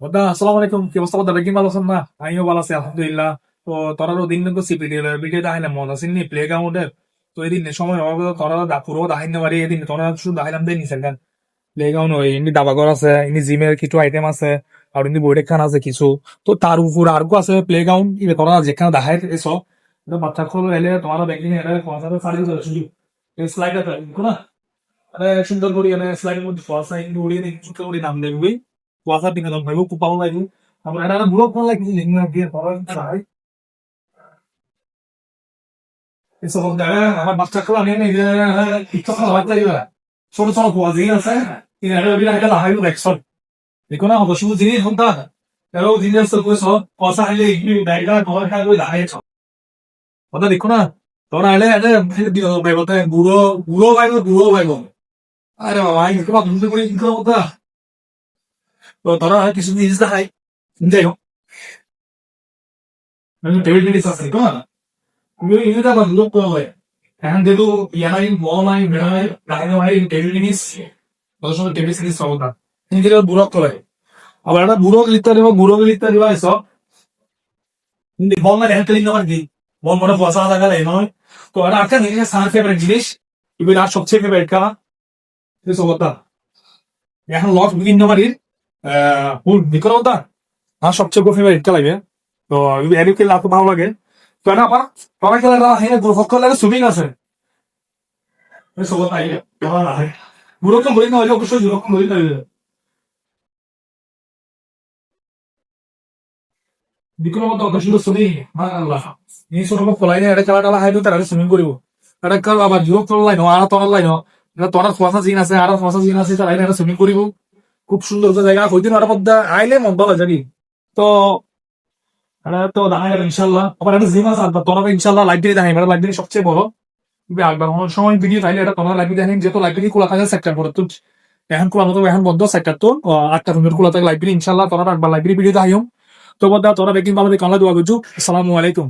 বদা আসসালামু আলাইকুম, কি অবস্থা বদা? কি ভালো আছেন না? আমিও ভালো আছি আলহামদুলিল্লাহ। তো তোরারও দিন তো সিপিডি ভিডিও দেখাইলাম মনে আছেন নি প্লে গ্রাউন্ডের। তো এদিন সময় অভাবে তোরা পুরো দেখাইতে পারি। এদিন তোরা শুধু দেখাইলাম দেয় নিছেন গান প্লে গ্রাউন্ড হয় ইনি দাবাঘর আছে, ইনি জিমের কিছু আইটেম আছে, আর ইনি বৈঠক খান আছে কিছু। তো তার উপর আরো আছে প্লে গ্রাউন্ড, তোরা যেখানে দেখাই এসো বাচ্চা খোলো এলে তোমার ব্যাংকিং এটা পয়সাটা ছাড়ি চলে শুধু স্লাইড আছে না। আরে সুন্দর করে এনে স্লাইডের মধ্যে পয়সা ইন্টু উড়িয়ে সুন্দর করে নাম দেখবি পয়সা বিনোদন ভাইব খুব ভালো লাগবে। আমার এটা বুড়ো ফোন লাগছে যেগুলো দিয়ে পড়া চাই এসব জায়গায় আমার বাচ্চা খেলা নিয়ে নেই যে টিকটক খেলা লাগবে ছোট ছোট পোয়া জিনিস আছে এটা বিনা এটা লাগাই দেখছ দেখো না অবশ্য জিনিস হন্তা এরও জিনিস তো কইছ পয়সা আইলে ইগলি ডাইগা ঘর খাই কই লাগাইছ কথা দেখো না তোরা আইলে এটা বিনোদন ভাইব তাই বুড়ো বুড়ো ভাইব। আরে বাবা এই তোমার দুটো করে কি কথা। তো ধরো কিছু জিনিস দেখাই যাই হোক টেবিল টেনিস আছে তো না তুমি ইউটা বা লোক হয় এখন যেহেতু ইয়ানাই বল নাই বেড়াই গাইনো হয় টেবিল টেনিস কত সময় টেবিল টেনিস সব না নিজের বুড়ো করে আবার একটা বুড়ো লিখতে দিবা এসব কিন্তু বল না রেহান খেলি নেওয়ার কি বল মনে পয়সা থাকা লাগে নয়। তো এটা একটা নিজের সার ফেভারিট জিনিস ইভেন আর সবচেয়ে ফেভারিট খেলা এসব কথা এখন লস বিভিন্ন বাড়ির বিক্রমতা আমার সবচেয়ে ফেভারিট খেলা তো এর খেলা খুব ভালো লাগে। তো এটা আবার সবাই খেলা হ্যাঁ পক্ষ লাগে সুইমিং আছে সবাই বুড়োক্ষণ ধরি না হলে অবশ্যই যুবক্ষণ ধরি না বিক্রমত অত সুন্দর সুইমিং আল্লাহ এই ছোট ফলাই না এটা খেলা টেলা হাইতো তারা সুইমিং করিব এটা কাল আবার যুবক তোর লাইন আর তোর লাইন এটা তোর ফসা জিন আছে আর ফসা জিন আছে তারা এটা সুইমিং করিব খুব সুন্দর জায়গা হইতে আর মধ্যে আইলে মন ভালো জানি। তো এটা তো দেখা যাবে ইনশাল্লাহ আবার একটা জিম আছে আর তোরা ইনশাল্লাহ লাইব্রেরি দেখাই এটা লাইব্রেরি সবচেয়ে বড় একবার কোনো সময় ভিডিও চাইলে এটা তোমার লাইব্রেরি দেখেন যেহেতু লাইব্রেরি খোলা থাকে সেক্টর করে তো এখন খোলা মতো এখন বন্ধ সেক্টর তো 8টা রুমের খোলা থাকে লাইব্রেরি ইনশাল্লাহ তোরা একবার লাইব্রেরি ভিডিও দেখাইম। তো বদা তোরা বেকিং ভালো দেখে আল্লাহ দোয়া করছু। আসসালামু আলাইকুম।